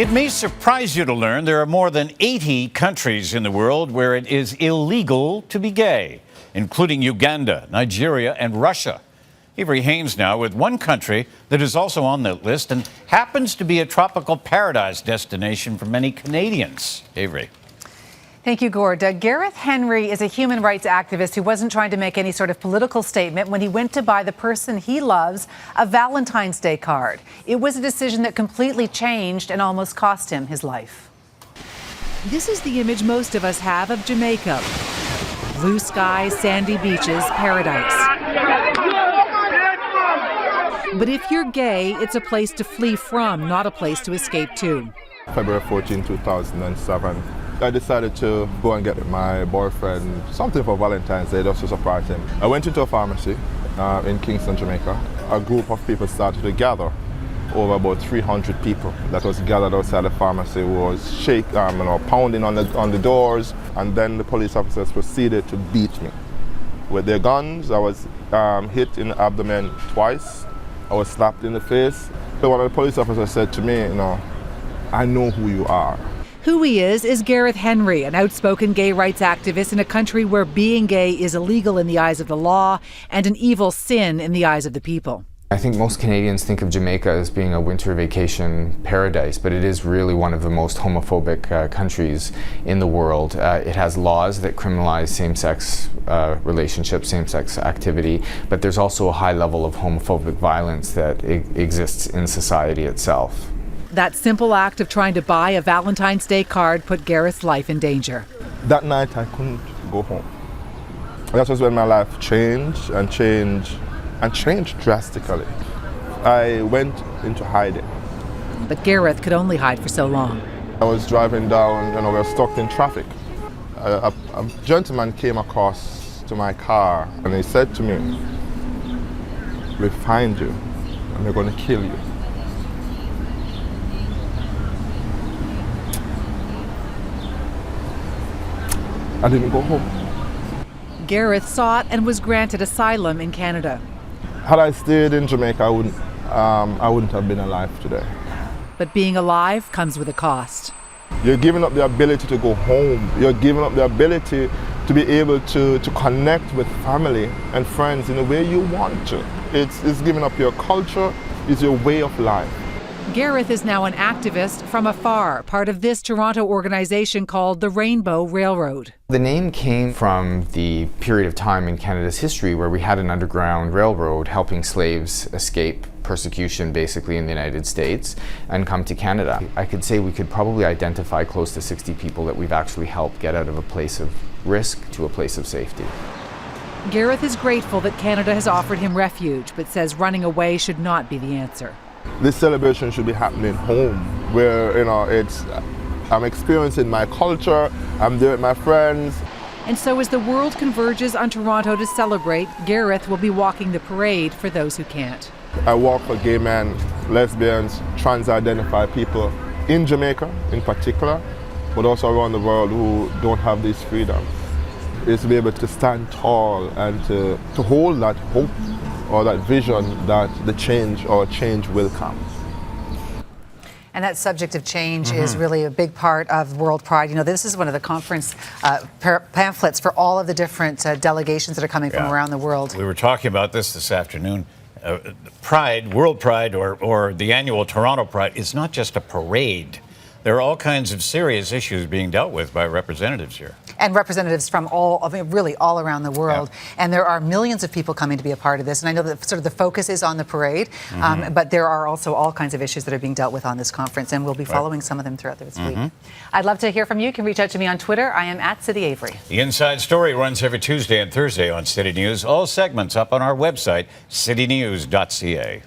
It may surprise you to learn there are more than 80 countries in the world where it is illegal to be gay, including Uganda, Nigeria, and Russia. Avery Haynes now with one country that is also on that list and happens to be a tropical paradise destination for many Canadians. Avery. Thank you, Gord. Gareth Henry is a human rights activist who wasn't trying to make any sort of political statement when he went to buy the person he loves a Valentine's Day card. It was a decision that completely changed and almost cost him his life. This is the image most of us have of Jamaica. Blue skies, sandy beaches, paradise. But if you're gay, it's a place to flee from, not a place to escape to. February 14, 2007. I decided to go and get my boyfriend something for Valentine's Day just to surprise him. I went into a pharmacy in Kingston, Jamaica. A group of people started to gather. Over about 300 people that was gathered outside the pharmacy was pounding on the doors, and then the police officers proceeded to beat me with their guns. I was hit in the abdomen twice. I was slapped in the face. So one of the police officers said to me, I know who you are. Who he is Gareth Henry, an outspoken gay rights activist in a country where being gay is illegal in the eyes of the law and an evil sin in the eyes of the people. I think most Canadians think of Jamaica as being a winter vacation paradise, but it is really one of the most homophobic countries in the world. It has laws that criminalize same-sex relationships, same-sex activity, but there's also a high level of homophobic violence that exists in society itself. That simple act of trying to buy a Valentine's Day card put Gareth's life in danger. That night I couldn't go home. That was when my life changed drastically. I went into hiding. But Gareth could only hide for so long. I was driving down and we were stuck in traffic. A gentleman came across to my car and he said to me, "We'll find you and we're going to kill you." I didn't go home. Gareth sought and was granted asylum in Canada. Had I stayed in Jamaica, I wouldn't have been alive today. But being alive comes with a cost. You're giving up the ability to go home. You're giving up the ability to be able to connect with family and friends in the way you want to. It's giving up your culture, it's your way of life. Gareth is now an activist from afar, part of this Toronto organization called the Rainbow Railroad. The name came from the period of time in Canada's history where we had an underground railroad helping slaves escape persecution basically in the United States and come to Canada. I could say we could probably identify close to 60 people that we've actually helped get out of a place of risk to a place of safety. Gareth is grateful that Canada has offered him refuge, but says running away should not be the answer. This celebration should be happening home, where I'm experiencing my culture, I'm there with my friends. And so as the world converges on Toronto to celebrate, Gareth will be walking the parade for those who can't. I walk for gay men, lesbians, trans-identified people in Jamaica in particular, but also around the world who don't have these freedoms. It's to be able to stand tall and to hold that hope or that vision that the change will come. And that subject of change is really a big part of World Pride. This is one of the conference pamphlets for all of the different delegations that are coming from around the world. We were talking about this afternoon. Pride, World Pride, or the annual Toronto Pride is not just a parade. There are all kinds of serious issues being dealt with by representatives here. And representatives from really all around the world. Yeah. And there are millions of people coming to be a part of this. And I know that sort of the focus is on the parade, but there are also all kinds of issues that are being dealt with on this conference, and we'll be following some of them throughout this week. I'd love to hear from you. You can reach out to me on Twitter. I am at City Avery. The Inside Story runs every Tuesday and Thursday on City News. All segments up on our website, citynews.ca.